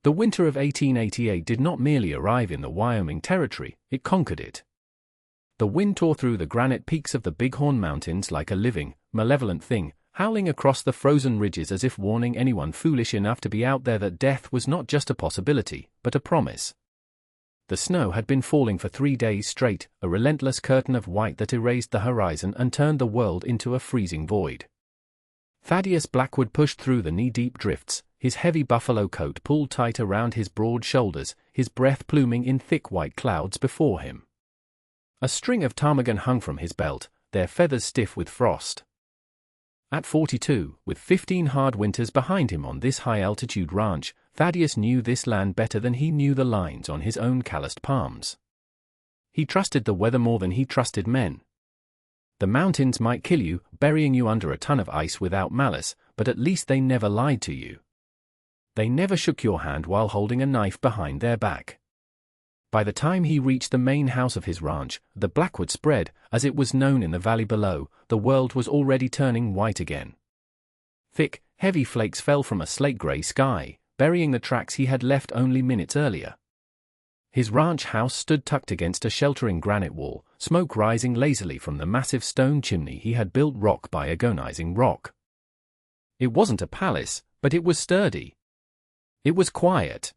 The winter of 1888 did not merely arrive in the Wyoming Territory, it conquered it. The wind tore through the granite peaks of the Bighorn Mountains like a living, malevolent thing, howling across the frozen ridges as if warning anyone foolish enough to be out there that death was not just a possibility, but a promise. The snow had been falling for 3 days straight, a relentless curtain of white that erased the horizon and turned the world into a freezing void. Thaddius Blackwood pushed through the knee-deep drifts, his heavy buffalo coat pulled tight around his broad shoulders, his breath pluming in thick white clouds before him. A string of ptarmigan hung from his belt, their feathers stiff with frost. At 42, with 15 hard winters behind him on this high-altitude ranch, Thaddius knew this land better than he knew the lines on his own calloused palms. He trusted the weather more than he trusted men. The mountains might kill you, burying you under a ton of ice without malice, but at least they never lied to you. They never shook your hand while holding a knife behind their back. By the time he reached the main house of his ranch, the Blackwood spread, as it was known in the valley below, the world was already turning white again. Thick, heavy flakes fell from a slate-gray sky, burying the tracks he had left only minutes earlier. His ranch house stood tucked against a sheltering granite wall, smoke rising lazily from the massive stone chimney he had built rock by agonizing rock. It wasn't a palace, but it was sturdy. It was quiet.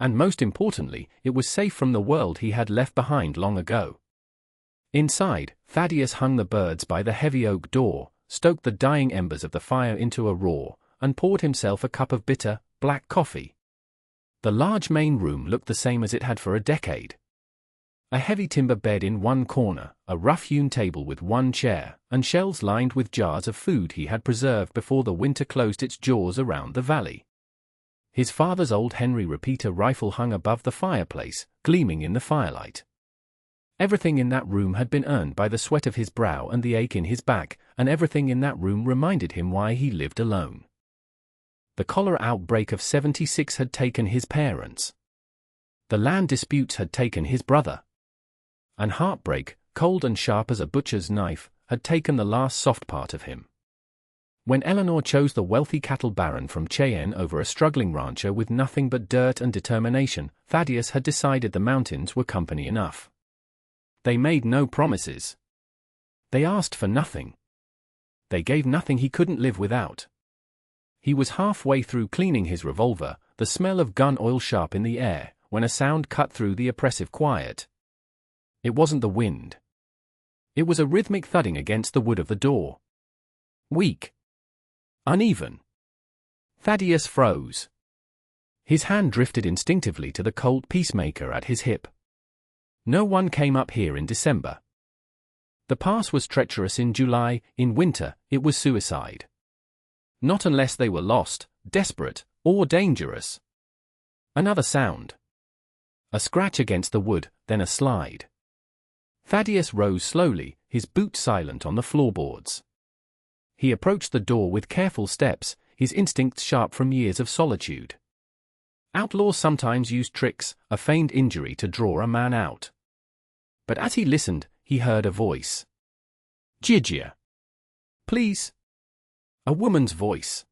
And most importantly, it was safe from the world he had left behind long ago. Inside, Thaddius hung the birds by the heavy oak door, stoked the dying embers of the fire into a roar, and poured himself a cup of bitter, black coffee. The large main room looked the same as it had for a decade. A heavy timber bed in one corner, a rough-hewn table with one chair, and shelves lined with jars of food he had preserved before the winter closed its jaws around the valley. His father's old Henry repeater rifle hung above the fireplace, gleaming in the firelight. Everything in that room had been earned by the sweat of his brow and the ache in his back, and everything in that room reminded him why he lived alone. The cholera outbreak of '76 had taken his parents. The land disputes had taken his brother. And heartbreak, cold and sharp as a butcher's knife, had taken the last soft part of him. When Eleanor chose the wealthy cattle baron from Cheyenne over a struggling rancher with nothing but dirt and determination, Thaddius had decided the mountains were company enough. They made no promises. They asked for nothing. They gave nothing he couldn't live without. He was halfway through cleaning his revolver, the smell of gun oil sharp in the air, when a sound cut through the oppressive quiet. It wasn't the wind. It was a rhythmic thudding against the wood of the door. Weak. Uneven. Thaddius froze. His hand drifted instinctively to the Colt peacemaker at his hip. No one came up here in December. The pass was treacherous in July, in winter, it was suicide. Not unless they were lost, desperate, or dangerous. Another sound. A scratch against the wood, then a slide. Thaddius rose slowly, his boots silent on the floorboards. He approached the door with careful steps, his instincts sharp from years of solitude. Outlaws sometimes use tricks, a feigned injury to draw a man out. But as he listened, he heard a voice. "Jidja. Please." A woman's voice.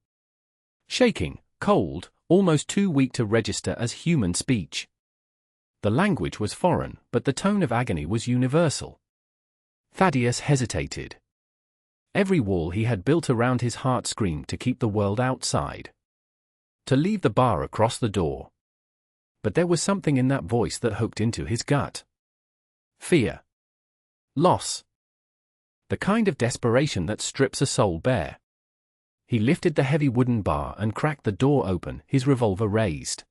Shaking, cold, almost too weak to register as human speech. The language was foreign, but the tone of agony was universal. Thaddius hesitated. Every wall he had built around his heart screamed to keep the world outside. To leave the bar across the door. But there was something in that voice that hooked into his gut. Fear. Loss. The kind of desperation that strips a soul bare. He lifted the heavy wooden bar and cracked the door open, his revolver raised.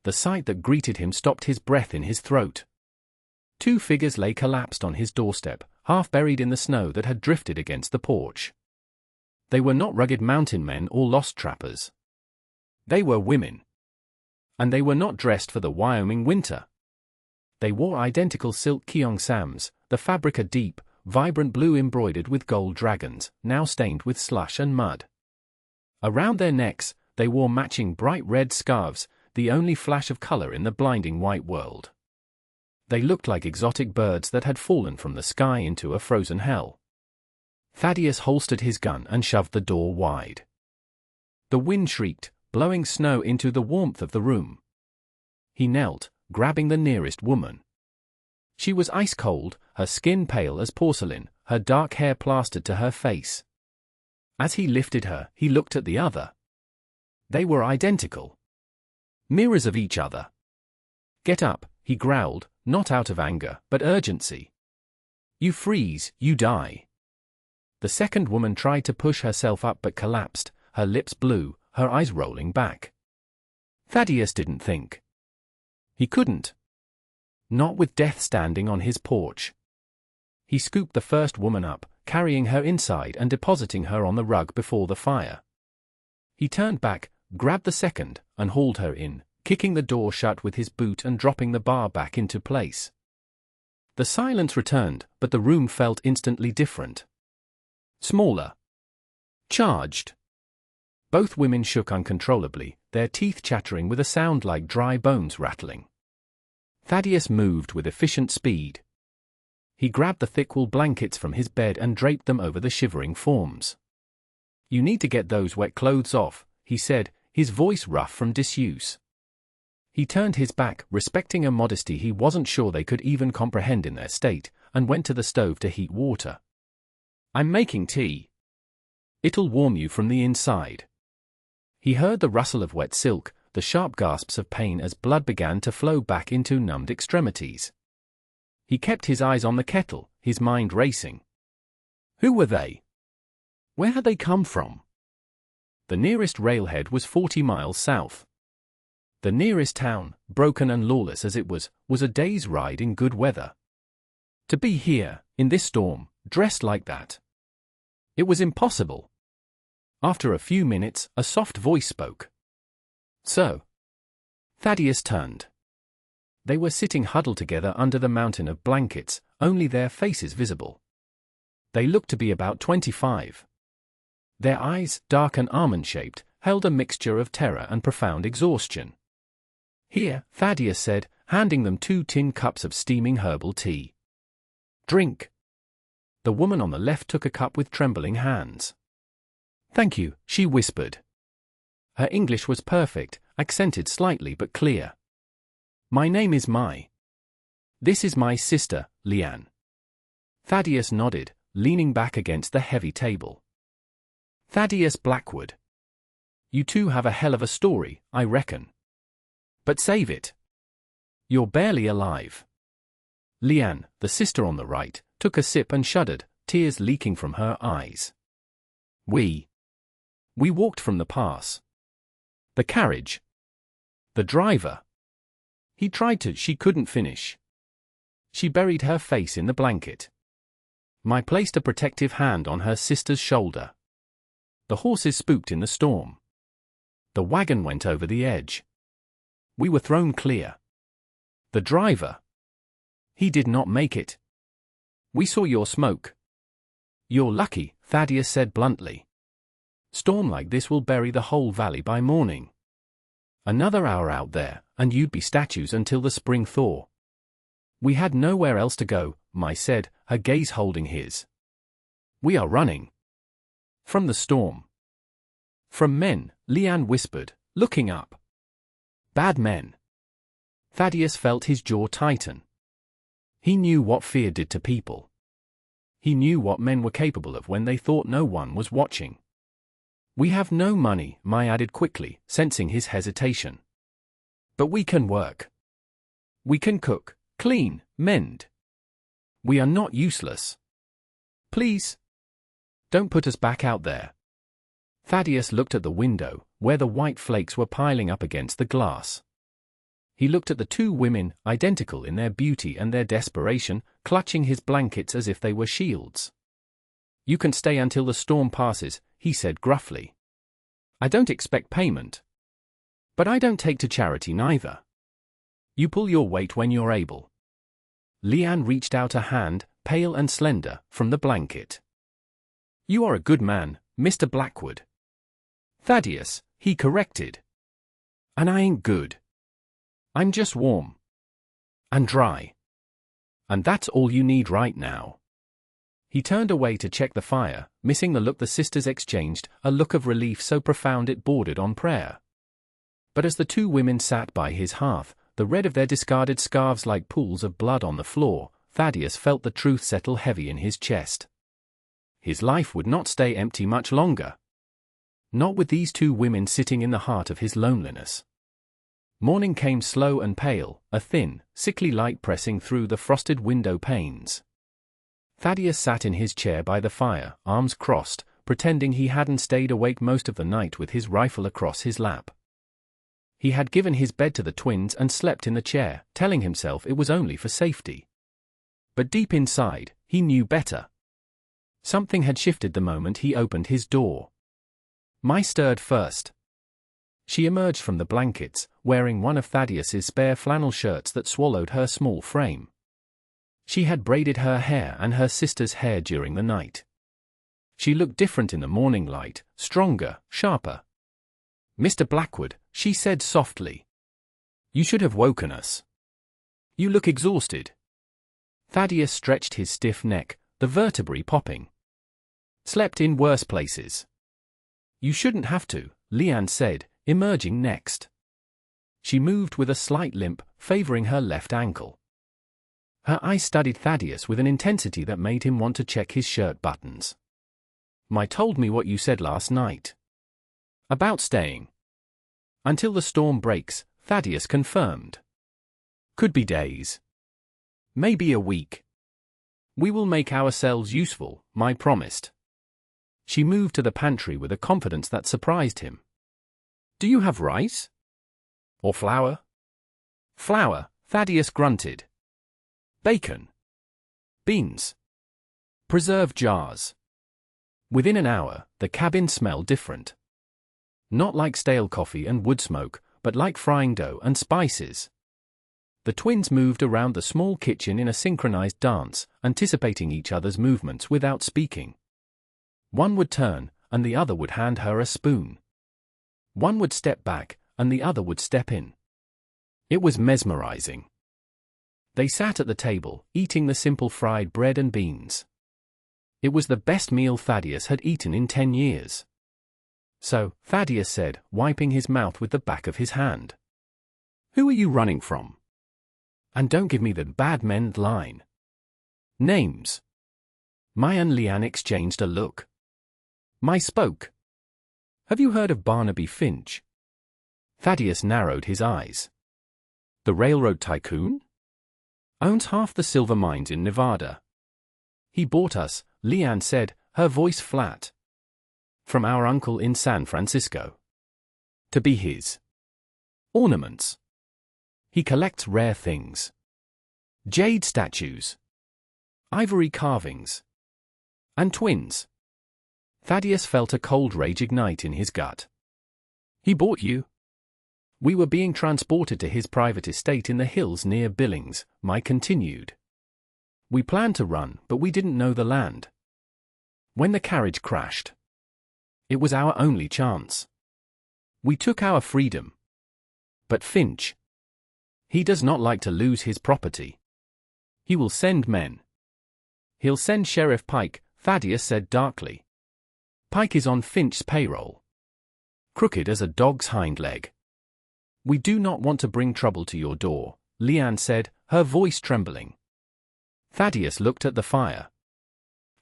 The sight that greeted him stopped his breath in his throat. 2 figures lay collapsed on his doorstep, half buried in the snow that had drifted against the porch. They were not rugged mountain men or lost trappers. They were women. And they were not dressed for the Wyoming winter. They wore identical silk keongsams, the fabric a deep, vibrant blue embroidered with gold dragons, now stained with slush and mud. Around their necks, they wore matching bright red scarves, the only flash of color in the blinding white world. They looked like exotic birds that had fallen from the sky into a frozen hell. Thaddius holstered his gun and shoved the door wide. The wind shrieked, blowing snow into the warmth of the room. He knelt, grabbing the nearest woman. She was ice cold, her skin pale as porcelain, her dark hair plastered to her face. As he lifted her, he looked at the other. They were identical. Mirrors of each other. "Get up," he growled, not out of anger, but urgency. "You freeze, you die." The second woman tried to push herself up but collapsed, her lips blue, her eyes rolling back. Thaddius didn't think. He couldn't. Not with death standing on his porch. He scooped the first woman up, carrying her inside and depositing her on the rug before the fire. He turned back, grabbed the second, and hauled her in, kicking the door shut with his boot and dropping the bar back into place. The silence returned, but the room felt instantly different. Smaller. Charged. Both women shook uncontrollably, their teeth chattering with a sound like dry bones rattling. Thaddius moved with efficient speed. He grabbed the thick wool blankets from his bed and draped them over the shivering forms. "You need to get those wet clothes off," he said, his voice rough from disuse. He turned his back, respecting a modesty he wasn't sure they could even comprehend in their state, and went to the stove to heat water. "I'm making tea. It'll warm you from the inside." He heard the rustle of wet silk, the sharp gasps of pain as blood began to flow back into numbed extremities. He kept his eyes on the kettle, his mind racing. Who were they? Where had they come from? The nearest railhead was 40 miles south. The nearest town, broken and lawless as it was a day's ride in good weather. To be here, in this storm, dressed like that. It was impossible. After a few minutes, a soft voice spoke. "So?" Thaddius turned. They were sitting huddled together under the mountain of blankets, only their faces visible. They looked to be about 25. Their eyes, dark and almond-shaped, held a mixture of terror and profound exhaustion. "Here," Thaddius said, handing them 2 tin cups of steaming herbal tea. "Drink." The woman on the left took a cup with trembling hands. "Thank you," she whispered. Her English was perfect, accented slightly but clear. "My name is Mai. This is my sister, Leanne." Thaddius nodded, leaning back against the heavy table. "Thaddius Blackwood. You two have a hell of a story, I reckon. But save it. You're barely alive." Leanne, the sister on the right, took a sip and shuddered, tears leaking from her eyes. We walked from the pass. The carriage. The driver. He tried to, she couldn't finish. She buried her face in the blanket. Mai placed a protective hand on her sister's shoulder. The horses spooked in the storm. The wagon went over the edge. We were thrown clear. The driver. He did not make it. We saw your smoke. You're lucky, Thaddius said bluntly. Storm like this will bury the whole valley by morning. Another hour out there, and you'd be statues until the spring thaw. We had nowhere else to go, Mai said, her gaze holding his. We are running. From the storm. From men, Leanne whispered, looking up. Bad men. Thaddius felt his jaw tighten. He knew what fear did to people. He knew what men were capable of when they thought no one was watching. We have no money, Mai added quickly, sensing his hesitation. But we can work. We can cook, clean, mend. We are not useless. Please. Don't put us back out there. Thaddius looked at the window, where the white flakes were piling up against the glass. He looked at the two women, identical in their beauty and their desperation, clutching his blankets as if they were shields. You can stay until the storm passes, he said gruffly. I don't expect payment. But I don't take to charity neither. You pull your weight when you're able. Leanne reached out a hand, pale and slender, from the blanket. You are a good man, Mr. Blackwood. Thaddius, he corrected. And I ain't good. I'm just warm. And dry. And that's all you need right now. He turned away to check the fire, missing the look the sisters exchanged, a look of relief so profound it bordered on prayer. But as the two women sat by his hearth, the red of their discarded scarves like pools of blood on the floor, Thaddius felt the truth settle heavy in his chest. His life would not stay empty much longer. Not with these two women sitting in the heart of his loneliness. Morning came slow and pale, a thin, sickly light pressing through the frosted window panes. Thaddius sat in his chair by the fire, arms crossed, pretending he hadn't stayed awake most of the night with his rifle across his lap. He had given his bed to the twins and slept in the chair, telling himself it was only for safety. But deep inside, he knew better. Something had shifted the moment he opened his door. Mai stirred first. She emerged from the blankets, wearing one of Thaddius's spare flannel shirts that swallowed her small frame. She had braided her hair and her sister's hair during the night. She looked different in the morning light, stronger, sharper. "Mr. Blackwood," she said softly. "You should have woken us. You look exhausted." Thaddius stretched his stiff neck, the vertebrae popping. "Slept in worse places." "You shouldn't have to," Leanne said, emerging next. She moved with a slight limp, favoring her left ankle. Her eyes studied Thaddius with an intensity that made him want to check his shirt buttons. "Mai told me what you said last night. About staying. Until the storm breaks," Thaddius confirmed. "Could be days. Maybe a week. We will make ourselves useful," Mai promised. She moved to the pantry with a confidence that surprised him. "Do you have rice? Or flour?" "Flour," Thaddius grunted. "Bacon. Beans. Preserve jars." Within an hour, the cabin smelled different. Not like stale coffee and wood smoke, but like frying dough and spices. The twins moved around the small kitchen in a synchronized dance, anticipating each other's movements without speaking. One would turn, and the other would hand her a spoon. One would step back, and the other would step in. It was mesmerizing. They sat at the table, eating the simple fried bread and beans. It was the best meal Thaddius had eaten in 10 years. "So," Thaddius said, wiping his mouth with the back of his hand. "Who are you running from? And don't give me the bad men line. Names." Mai and Leanne exchanged a look. Mai spoke. "Have you heard of Barnaby Finch?" Thaddius narrowed his eyes. "The railroad tycoon? Owns half the silver mines in Nevada. He bought us," Leanne said, her voice flat. "From our uncle in San Francisco. To be his ornaments. He collects rare things. Jade statues. Ivory carvings. And twins." Thaddius felt a cold rage ignite in his gut. "He bought you?" "We were being transported to his private estate in the hills near Billings," Mai continued. "We planned to run, but we didn't know the land. When the carriage crashed, it was our only chance. We took our freedom. But Finch, he does not like to lose his property. He will send men." "He'll send Sheriff Pike," Thaddius said darkly. "Pike is on Finch's payroll. Crooked as a dog's hind leg." "We do not want to bring trouble to your door," Leanne said, her voice trembling. Thaddius looked at the fire.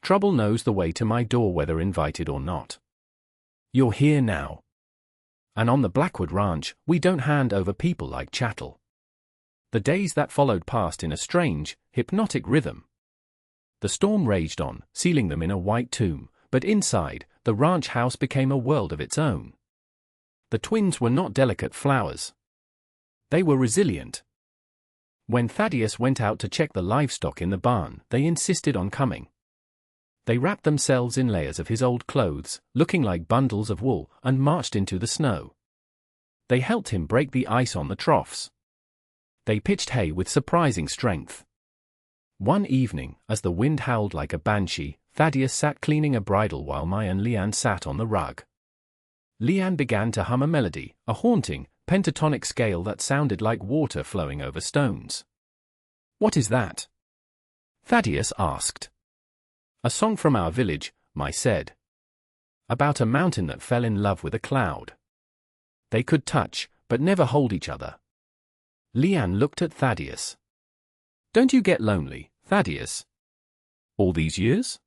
"Trouble knows the way to my door whether invited or not. You're here now. And on the Blackwood Ranch, we don't hand over people like chattel." The days that followed passed in a strange, hypnotic rhythm. The storm raged on, sealing them in a white tomb, but inside, the ranch house became a world of its own. The twins were not delicate flowers. They were resilient. When Thaddius went out to check the livestock in the barn, they insisted on coming. They wrapped themselves in layers of his old clothes, looking like bundles of wool, and marched into the snow. They helped him break the ice on the troughs. They pitched hay with surprising strength. One evening, as the wind howled like a banshee, Thaddius sat cleaning a bridle while Mai and Leanne sat on the rug. Leanne began to hum a melody, a haunting, pentatonic scale that sounded like water flowing over stones. "What is that?" Thaddius asked. "A song from our village," Mai said. "About a mountain that fell in love with a cloud. They could touch, but but never hold each other. Leanne looked at Thaddius. Don't you get lonely, Thaddius? All these years?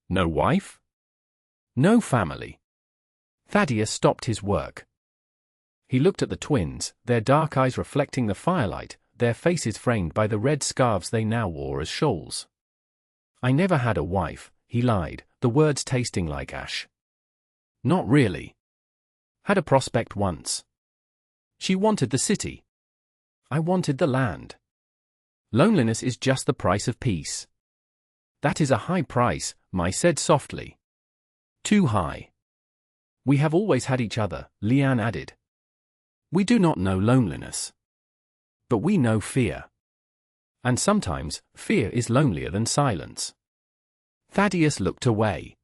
No wife? No family. Thaddius stopped his work. He looked at the twins, their dark eyes reflecting the firelight, their faces framed by the red scarves they now wore as shawls. I never had a wife, he lied, the words tasting like ash. Not really. Had a prospect once. She wanted the city. I wanted the land. Loneliness is just the price of peace. That is a high price, Mai said softly. Too high. We have always had each other, Leanne added. We do not know loneliness. But we know fear. And sometimes, fear is lonelier than silence. Thaddius looked away.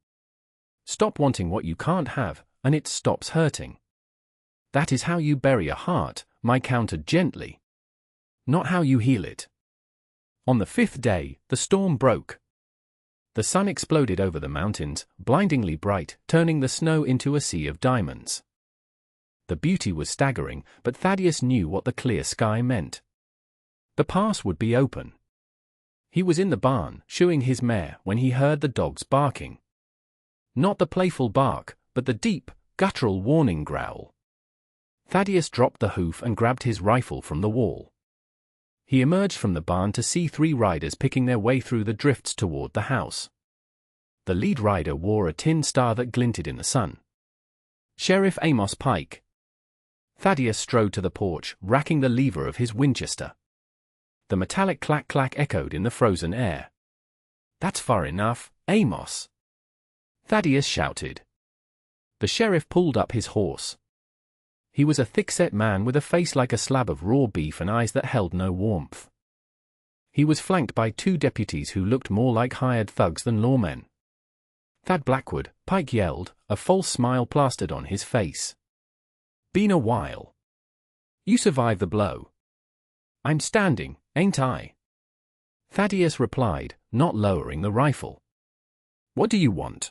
Stop wanting what you can't have, and it stops hurting. That is how you bury a heart, Mai countered gently. Not how you heal it. On the 5th day, the storm broke. The sun exploded over the mountains, blindingly bright, turning the snow into a sea of diamonds. The beauty was staggering, but Thaddius knew what the clear sky meant. The pass would be open. He was in the barn, shoeing his mare, when he heard the dogs barking. Not the playful bark, but the deep, guttural warning growl. Thaddius dropped the hoof and grabbed his rifle from the wall. He emerged from the barn to see 3 riders picking their way through the drifts toward the house. The lead rider wore a tin star that glinted in the sun. Sheriff Amos Pike. Thaddius strode to the porch, racking the lever of his Winchester. The metallic clack-clack echoed in the frozen air. That's far enough, Amos. Thaddius shouted. The sheriff pulled up his horse. He was a thick-set man with a face like a slab of raw beef and eyes that held no warmth. He was flanked by 2 deputies who looked more like hired thugs than lawmen. Thad Blackwood, Pike yelled, a false smile plastered on his face. Been a while. You survived the blow. I'm standing, ain't I? Thaddius replied, not lowering the rifle. What do you want?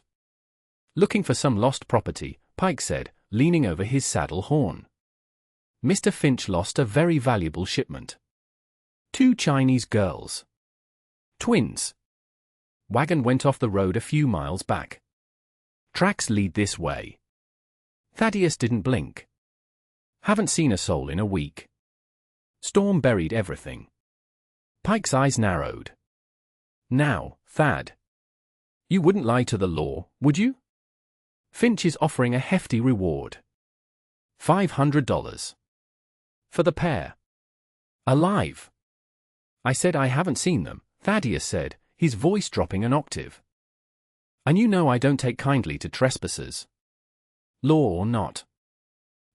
Looking for some lost property, Pike said, leaning over his saddle horn. Mr. Finch lost a very valuable shipment. 2 Chinese girls. Twins. Wagon went off the road a few miles back. Tracks lead this way. Thaddius didn't blink. Haven't seen a soul in a week. Storm buried everything. Pike's eyes narrowed. Now, Thad. You wouldn't lie to the law, would you? Finch is offering a hefty reward. $500. For the pair. Alive. I said I haven't seen them, Thaddius said, his voice dropping an octave. And you know I don't take kindly to trespassers. Law or not.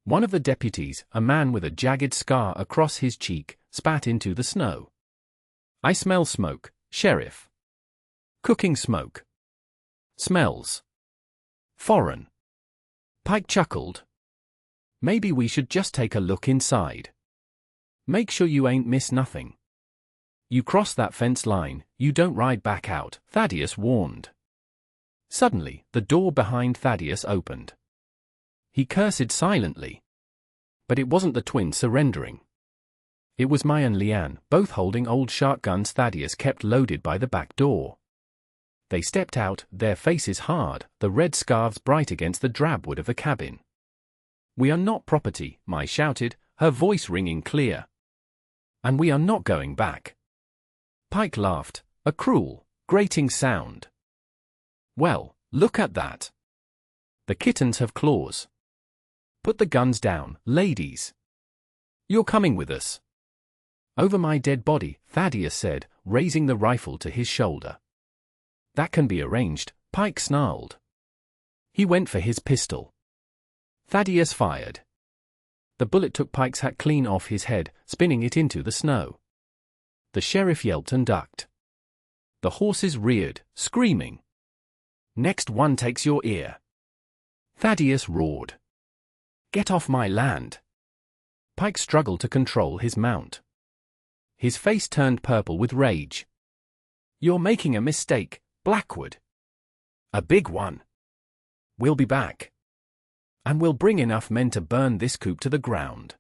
One of the deputies, a man with a jagged scar across his cheek, spat into the snow. I smell smoke, Sheriff. Cooking smoke. Smells. Foreign. Pike chuckled. Maybe we should just take a look inside. Make sure you ain't miss nothing. You cross that fence line, you don't ride back out, Thaddius warned. Suddenly, the door behind Thaddius opened. He cursed silently. But it wasn't the twins surrendering. It was Mai and Leanne, both holding old shotguns Thaddius kept loaded by the back door. They stepped out, their faces hard, the red scarves bright against the drab wood of the cabin. We are not property, Mai shouted, her voice ringing clear. And we are not going back. Pike laughed, a cruel, grating sound. Well, look at that. The kittens have claws. Put the guns down, ladies. You're coming with us. Over my dead body, Thaddius said, raising the rifle to his shoulder. That can be arranged, Pike snarled. He went for his pistol. Thaddius fired. The bullet took Pike's hat clean off his head, spinning it into the snow. The sheriff yelped and ducked. The horses reared, screaming. Next one takes your ear. Thaddius roared. Get off my land. Pike struggled to control his mount. His face turned purple with rage. You're making a mistake, Blackwood. A big one. We'll be back. And we'll bring enough men to burn this coop to the ground.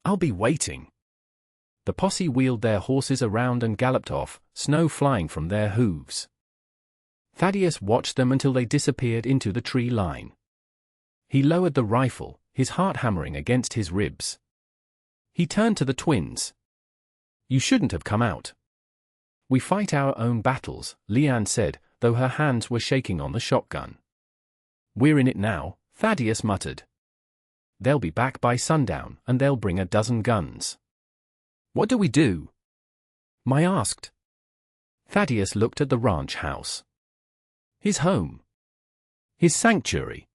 I'll be waiting. The posse wheeled their horses around and galloped off, snow flying from their hooves. Thaddius watched them until they disappeared into the tree line. He lowered the rifle, his heart hammering against his ribs. He turned to the twins. "You shouldn't have come out." "We fight our own battles," Leanne said, though her hands were shaking on the shotgun. "We're in it now," Thaddius muttered. "They'll be back by sundown, and they'll bring a dozen guns." "What do we do?" Mai asked. Thaddius looked at the ranch house. His home. His sanctuary.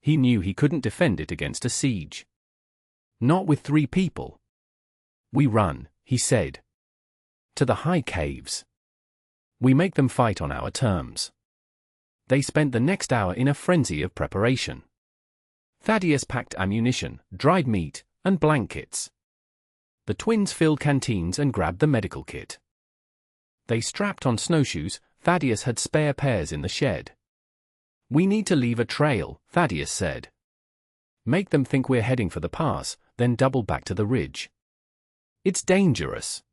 He knew he couldn't defend it against a siege. Not with 3 people. "We run," he said. "To the high caves. We make them fight on our terms." They spent the next hour in a frenzy of preparation. Thaddius packed ammunition, dried meat, and blankets. The twins filled canteens and grabbed the medical kit. They strapped on snowshoes. Thaddius had spare pairs in the shed. "We need to leave a trail," Thaddius said. "Make them think we're heading for the pass, then double back to the ridge. It's dangerous.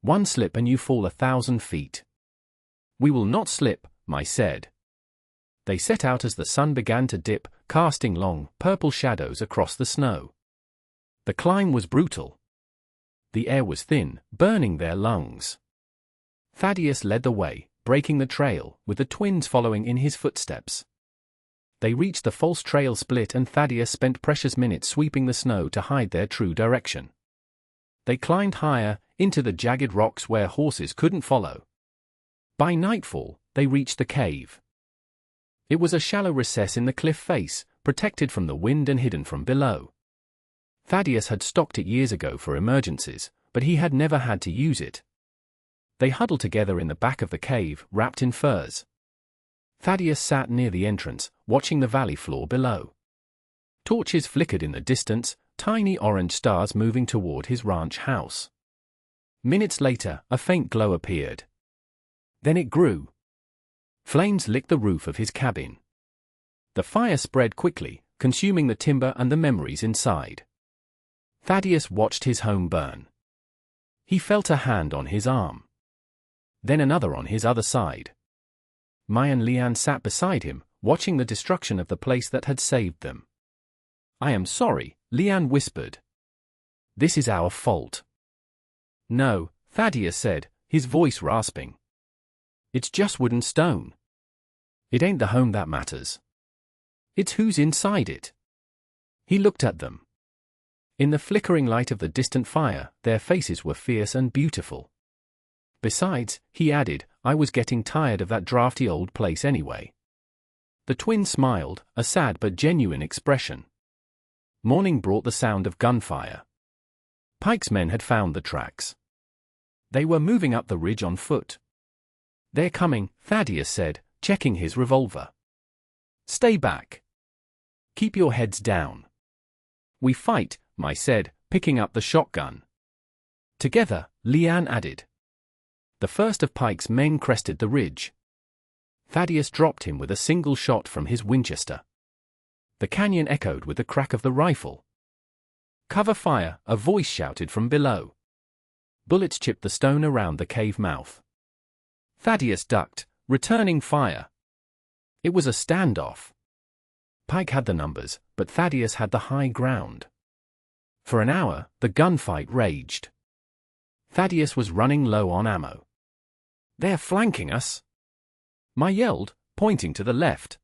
One slip and you fall 1,000 feet. "We will not slip," Mai said. They set out as the sun began to dip, casting long, purple shadows across the snow. The climb was brutal. The air was thin, burning their lungs. Thaddius led the way, breaking the trail, with the twins following in his footsteps. They reached the false trail split and Thaddius spent precious minutes sweeping the snow to hide their true direction. They climbed higher, into the jagged rocks where horses couldn't follow. By nightfall, they reached the cave. It was a shallow recess in the cliff face, protected from the wind and hidden from below. Thaddius had stocked it years ago for emergencies, but he had never had to use it. They huddled together in the back of the cave, wrapped in furs. Thaddius sat near the entrance, watching the valley floor below. Torches flickered in the distance, tiny orange stars moving toward his ranch house. Minutes later, a faint glow appeared. Then it grew. Flames licked the roof of his cabin. The fire spread quickly, consuming the timber and the memories inside. Thaddius watched his home burn. He felt a hand on his arm. Then another on his other side. Mai and Leanne sat beside him, watching the destruction of the place that had saved them. "I am sorry," Leanne whispered. "This is our fault." "No," Thaddius said, his voice rasping. "It's just wood and stone. It ain't the home that matters. It's who's inside it." He looked at them. In the flickering light of the distant fire, their faces were fierce and beautiful. "Besides," he added, "I was getting tired of that drafty old place anyway." The twins smiled, a sad but genuine expression. Morning brought the sound of gunfire. Pike's men had found the tracks. They were moving up the ridge on foot. "They're coming," Thaddius said, checking his revolver. "Stay back. Keep your heads down." "We fight," Mai said, picking up the shotgun. "Together," Leanne added. The first of Pike's men crested the ridge. Thaddius dropped him with a single shot from his Winchester. The canyon echoed with the crack of the rifle. "Cover fire," a voice shouted from below. Bullets chipped the stone around the cave mouth. Thaddius ducked, returning fire. It was a standoff. Pike had the numbers, but Thaddius had the high ground. For an hour, the gunfight raged. Thaddius was running low on ammo. "They're flanking us," Mai yelled, pointing to the left.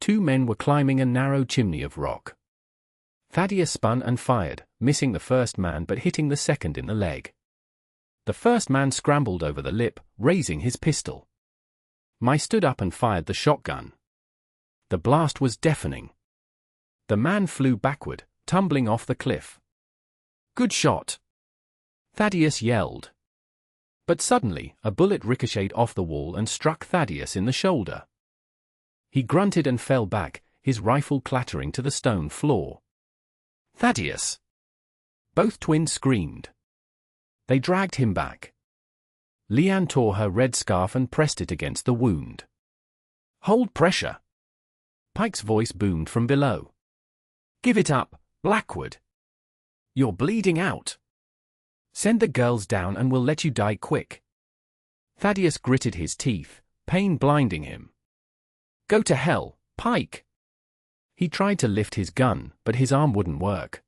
2 men were climbing a narrow chimney of rock. Thaddius spun and fired, missing the first man but hitting the second in the leg. The first man scrambled over the lip, raising his pistol. Mai stood up and fired the shotgun. The blast was deafening. The man flew backward, tumbling off the cliff. "Good shot," Thaddius yelled. But suddenly, a bullet ricocheted off the wall and struck Thaddius in the shoulder. He grunted and fell back, his rifle clattering to the stone floor. "Thaddius!" Both twins screamed. They dragged him back. Leanne tore her red scarf and pressed it against the wound. "Hold pressure!" Pike's voice boomed from below. "Give it up, Blackwood. You're bleeding out. Send the girls down and we'll let you die quick. Thaddius gritted his teeth, pain blinding him. Go to hell, Pike. He tried to lift his gun, but his arm wouldn't work.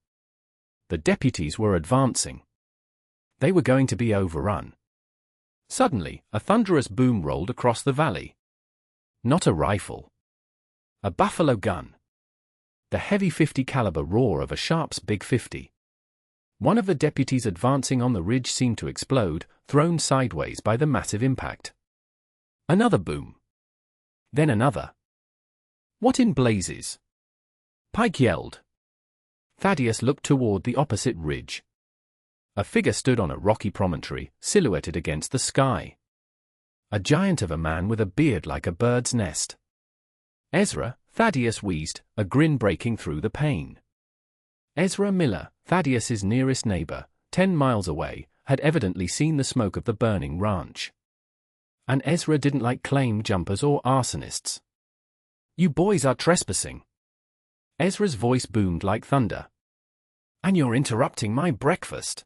The deputies were advancing. They were going to be overrun. Suddenly, a thunderous boom rolled across the valley. Not a rifle. A buffalo gun. The heavy .50 caliber roar of a Sharp's Big 50. One of the deputies advancing on the ridge seemed to explode, thrown sideways by the massive impact. Another boom. Then another. What in blazes? Pike yelled. Thaddius looked toward the opposite ridge. A figure stood on a rocky promontory, silhouetted against the sky. A giant of a man with a beard like a bird's nest. Ezra, Thaddius wheezed, a grin breaking through the pain. Ezra Miller, Thaddius's nearest neighbor, 10 miles away, had evidently seen the smoke of the burning ranch. And Ezra didn't like claim jumpers or arsonists. You boys are trespassing. Ezra's voice boomed like thunder. And you're interrupting my breakfast.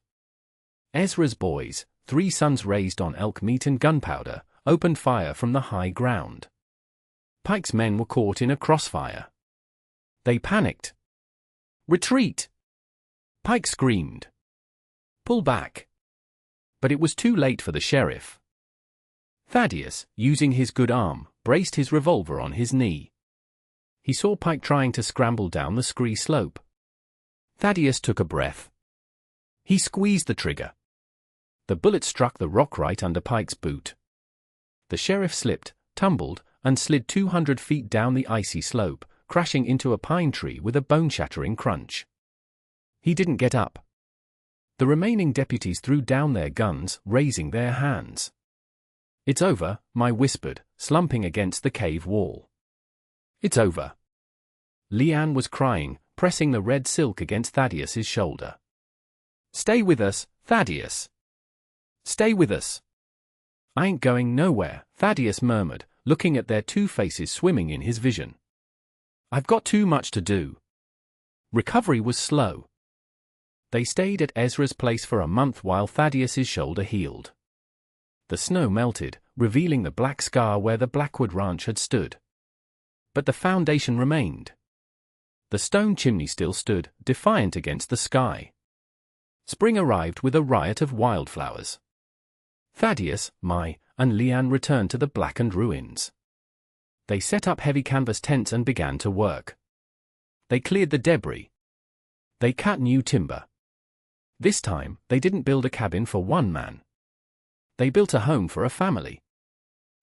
Ezra's boys, 3 sons raised on elk meat and gunpowder, opened fire from the high ground. Pike's men were caught in a crossfire. They panicked. Retreat! Pike screamed. Pull back. But it was too late for the sheriff. Thaddius, using his good arm, braced his revolver on his knee. He saw Pike trying to scramble down the scree slope. Thaddius took a breath. He squeezed the trigger. The bullet struck the rock right under Pike's boot. The sheriff slipped, tumbled, and slid 200 feet down the icy slope, crashing into a pine tree with a bone-shattering crunch. He didn't get up. The remaining deputies threw down their guns, raising their hands. It's over, Mai whispered, slumping against the cave wall. It's over. Leanne was crying, pressing the red silk against Thaddius's shoulder. Stay with us, Thaddius. Stay with us. I ain't going nowhere, Thaddius murmured, looking at their 2 faces swimming in his vision. I've got too much to do. Recovery was slow. They stayed at Ezra's place for a month while Thaddius's shoulder healed. The snow melted, revealing the black scar where the Blackwood ranch had stood. But the foundation remained. The stone chimney still stood, defiant against the sky. Spring arrived with a riot of wildflowers. Thaddius, Mai, and Leanne returned to the blackened ruins. They set up heavy canvas tents and began to work. They cleared the debris. They cut new timber. This time, they didn't build a cabin for one man. They built a home for a family.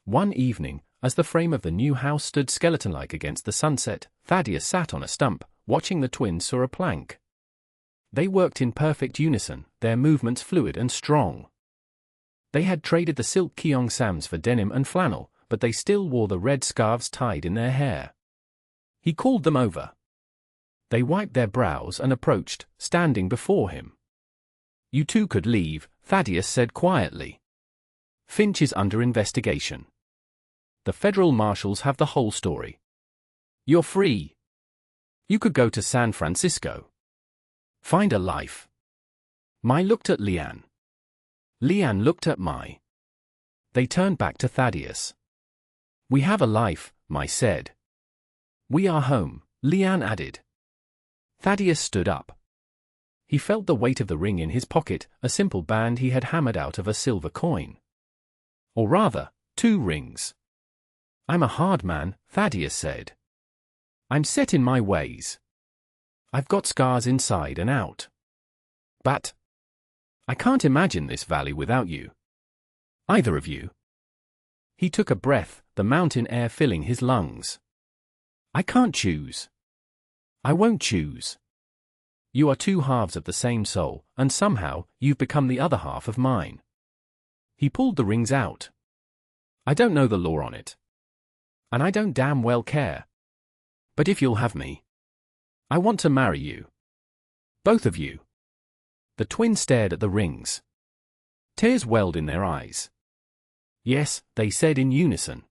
One evening, as the frame of the new house stood skeleton-like against the sunset, Thaddius sat on a stump, watching the twins saw a plank. They worked in perfect unison, their movements fluid and strong. They had traded the silk Keong Sams for denim and flannel, but they still wore the red scarves tied in their hair. He called them over. They wiped their brows and approached, standing before him. You two could leave, Thaddius said quietly. Finch is under investigation. The federal marshals have the whole story. You're free. You could go to San Francisco. Find a life. Mai looked at Leanne. Leanne looked at Mai. They turned back to Thaddius. We have a life, Mai said. We are home, Leanne added. Thaddius stood up. He felt the weight of the ring in his pocket, a simple band he had hammered out of a silver coin. Or rather, 2 rings. I'm a hard man, Thaddius said. I'm set in my ways. I've got scars inside and out. But I can't imagine this valley without you. Either of you. He took a breath, the mountain air filling his lungs. I can't choose. I won't choose. You are 2 halves of the same soul, and somehow, you've become the other half of mine. He pulled the rings out. I don't know the law on it. And I don't damn well care. But if you'll have me, I want to marry you. Both of you. The twins stared at the rings. Tears welled in their eyes. Yes, they said in unison.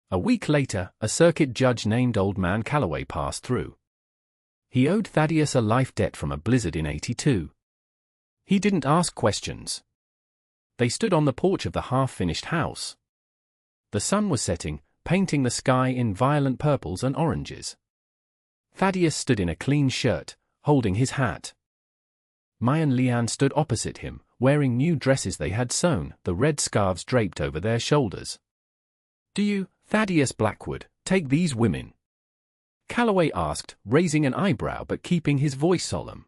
A week later, a circuit judge named Old Man Calloway passed through. He owed Thaddius a life debt from a blizzard in '82. He didn't ask questions. They stood on the porch of the half-finished house. The sun was setting, painting the sky in violent purples and oranges. Thaddius stood in a clean shirt, holding his hat. Mai and Leanne stood opposite him, wearing new dresses they had sewn, the red scarves draped over their shoulders. "Do you, Thaddius Blackwood, take these women?" Calloway asked, raising an eyebrow but keeping his voice solemn.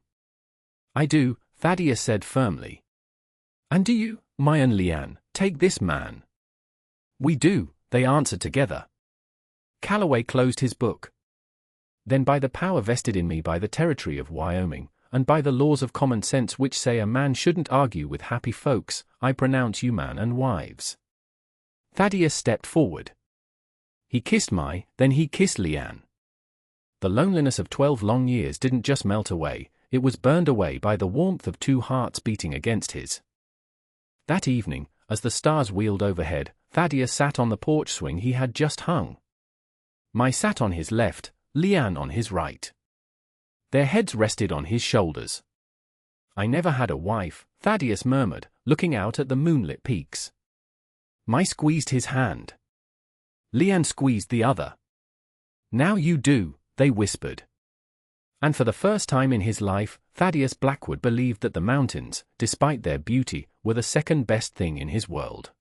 "I do," Thaddius said firmly. "And do you, Mai and Leanne, take this man?" "We do," they answered together. Calloway closed his book. "Then by the power vested in me by the territory of Wyoming, and by the laws of common sense which say a man shouldn't argue with happy folks, I pronounce you man and wives." Thaddius stepped forward. He kissed Mai, then he kissed Leanne. The loneliness of 12 long years didn't just melt away, it was burned away by the warmth of two hearts beating against his. That evening, as the stars wheeled overhead, Thaddius sat on the porch swing he had just hung. Mai sat on his left, Leanne on his right. Their heads rested on his shoulders. "I never had a wife," Thaddius murmured, looking out at the moonlit peaks. Mai squeezed his hand. Leanne squeezed the other. "Now you do," they whispered. And for the first time in his life, Thaddius Blackwood believed that the mountains, despite their beauty, were the second best thing in his world.